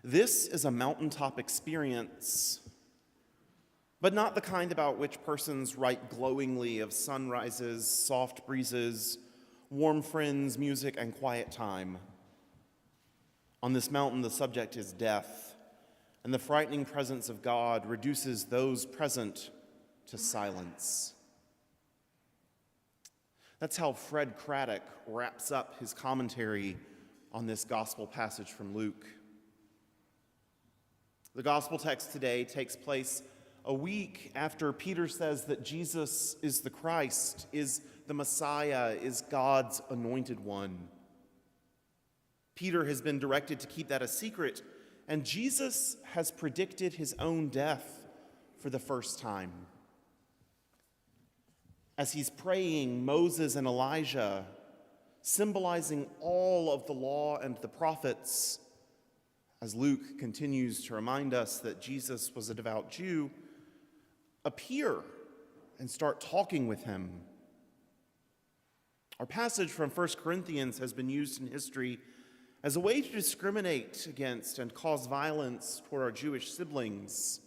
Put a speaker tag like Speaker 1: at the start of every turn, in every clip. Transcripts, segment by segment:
Speaker 1: This is a mountaintop experience, but not the kind about which persons write glowingly of sunrises, soft breezes, warm friends, music, and quiet time. On this mountain, the subject is death, and the frightening presence of God reduces those present to silence. That's how Fred Craddock wraps up his commentary on this gospel passage from Luke. The gospel text today takes place a week after Peter says that Jesus is the Christ, is the Messiah, is God's anointed one. Peter has been directed to keep that a secret, and Jesus has predicted his own death for the first time. As he's praying, Moses and Elijah, symbolizing all of the law and the prophets, as Luke continues to remind us that Jesus was a devout Jew, appear and start talking with him. Our passage from 1 Corinthians has been used in history as a way to discriminate against and cause violence toward our Jewish siblings.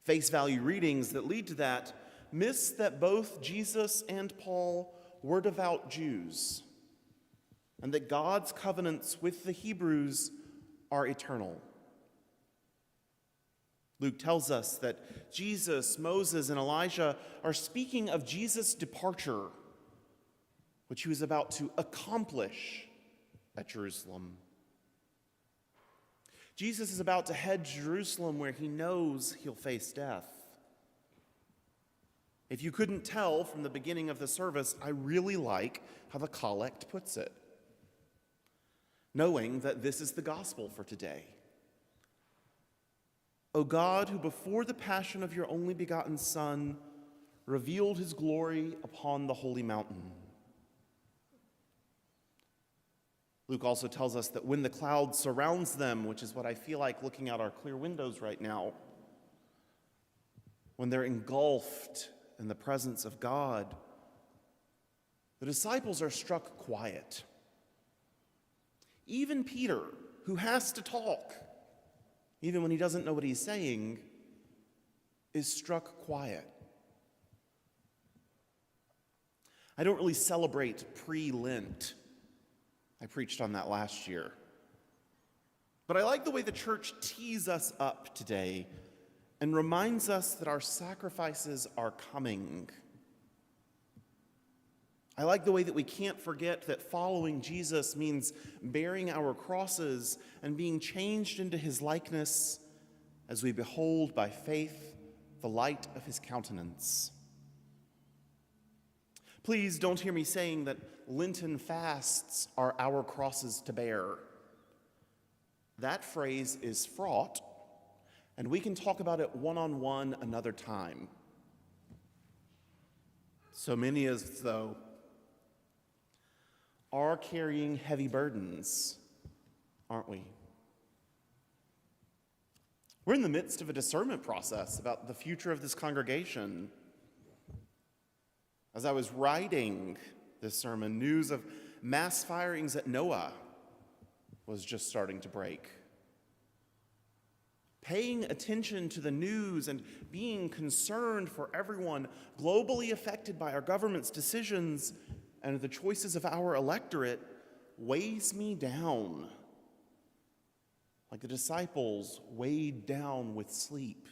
Speaker 1: Face value readings that lead to that miss that both Jesus and Paul were devout Jews, and that God's covenants with the Hebrews are eternal. Luke tells us that Jesus, Moses, and Elijah are speaking of Jesus' departure, which he was about to accomplish at Jerusalem. Jesus is about to head to Jerusalem where he knows he'll face death. If you couldn't tell from the beginning of the service, I really like how the collect puts it, knowing that this is the gospel for today. O God, who before the passion of your only begotten Son revealed his glory upon the holy mountain. Luke also tells us that when the cloud surrounds them, which is what I feel like looking out our clear windows right now, when they're engulfed in the presence of God, the disciples are struck quiet. Even Peter, who has to talk, even when he doesn't know what he's saying, is struck quiet. I don't really celebrate pre-Lent. I preached on that last year. But I like the way the church tees us up today and reminds us that our sacrifices are coming. I like the way that we can't forget that following Jesus means bearing our crosses and being changed into his likeness as we behold by faith the light of his countenance. Please don't hear me saying that Lenten fasts are our crosses to bear. That phrase is fraught, and we can talk about it one-on-one another time. So many of us, though, are carrying heavy burdens, aren't we? We're in the midst of a discernment process about the future of this congregation. As I was writing this sermon, news of mass firings at Noah was just starting to break. Paying attention to the news and being concerned for everyone globally affected by our government's decisions and the choices of our electorate weighs me down, like the disciples weighed down with sleep.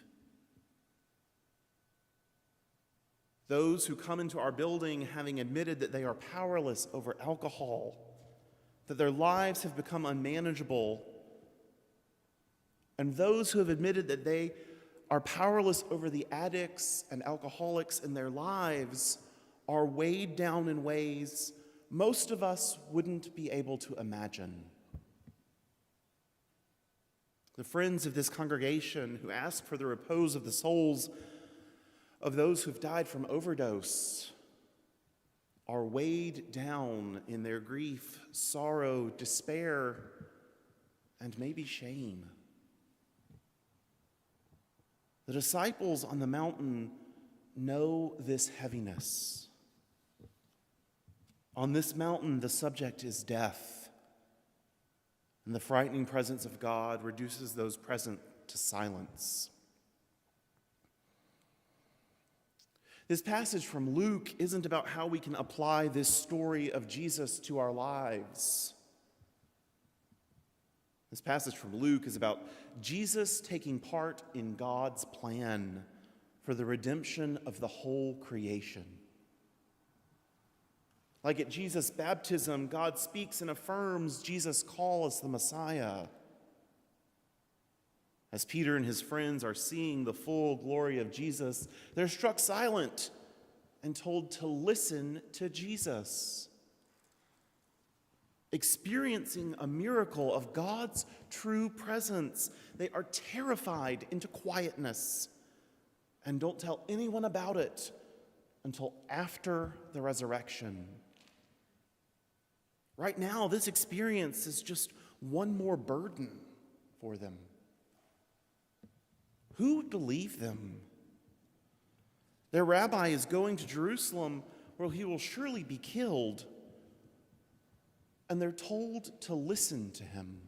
Speaker 1: Those who come into our building having admitted that they are powerless over alcohol, that their lives have become unmanageable, and those who have admitted that they are powerless over the addicts and alcoholics in their lives are weighed down in ways most of us wouldn't be able to imagine. The friends of this congregation who ask for the repose of the souls of those who've died from overdose are weighed down in their grief, sorrow, despair, and maybe shame. The disciples on the mountain know this heaviness. On this mountain, the subject is death. And the frightening presence of God reduces those present to silence. This passage from Luke isn't about how we can apply this story of Jesus to our lives. This passage from Luke is about Jesus taking part in God's plan for the redemption of the whole creation. Like at Jesus' baptism, God speaks and affirms Jesus' call as the Messiah. As Peter and his friends are seeing the full glory of Jesus, they're struck silent and told to listen to Jesus. Experiencing a miracle of God's true presence, they are terrified into quietness and don't tell anyone about it until after the resurrection. Right now, this experience is just one more burden for them. Who would believe them? Their rabbi is going to Jerusalem where he will surely be killed. And they're told to listen to him.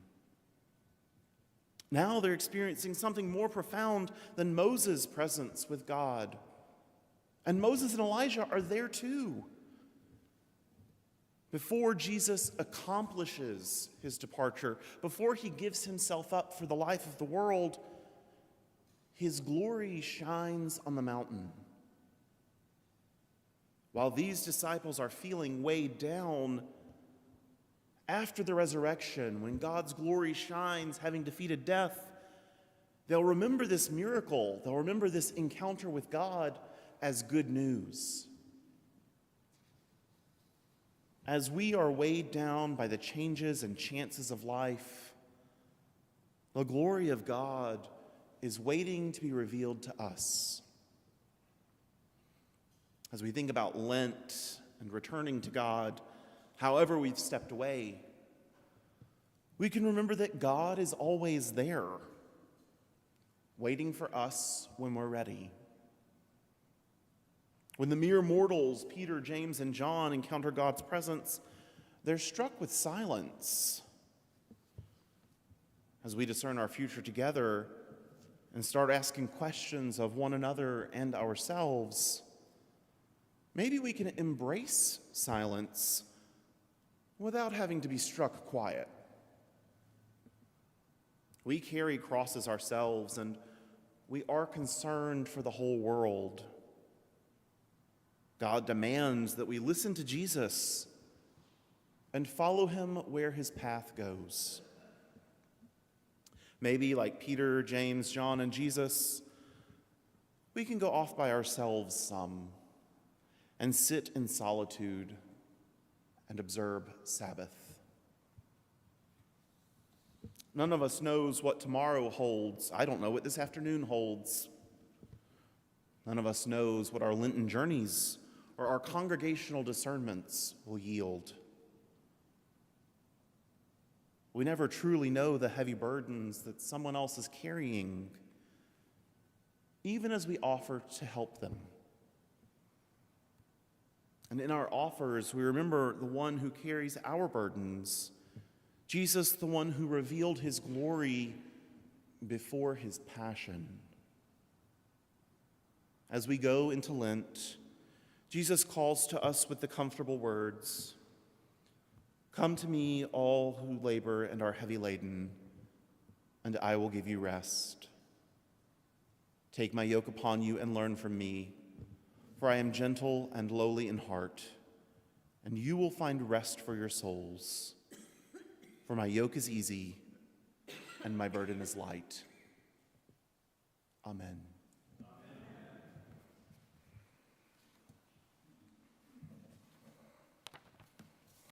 Speaker 1: Now they're experiencing something more profound than Moses' presence with God. And Moses and Elijah are there too. Before Jesus accomplishes his departure, before he gives himself up for the life of the world, his glory shines on the mountain. While these disciples are feeling weighed down, after the resurrection, when God's glory shines, having defeated death, they'll remember this miracle, they'll remember this encounter with God as good news. As we are weighed down by the changes and chances of life, the glory of God is waiting to be revealed to us. As we think about Lent and returning to God, however we've stepped away, we can remember that God is always there, waiting for us when we're ready. When the mere mortals, Peter, James, and John, encounter God's presence, they're struck with silence. As we discern our future together and start asking questions of one another and ourselves, maybe we can embrace silence without having to be struck quiet. We carry crosses ourselves, and we are concerned for the whole world. God demands that we listen to Jesus and follow him where his path goes. Maybe, like Peter, James, John, and Jesus, we can go off by ourselves some and sit in solitude and observe Sabbath. None of us knows what tomorrow holds. I don't know what this afternoon holds. None of us knows what our Lenten journeys or our congregational discernments will yield. We never truly know the heavy burdens that someone else is carrying, even as we offer to help them. And in our offers, we remember the one who carries our burdens, Jesus, the one who revealed his glory before his passion. As we go into Lent, Jesus calls to us with the comfortable words, "Come to me, all who labor and are heavy laden, and I will give you rest. Take my yoke upon you and learn from me, for I am gentle and lowly in heart, and you will find rest for your souls. For my yoke is easy and my burden is light." Amen.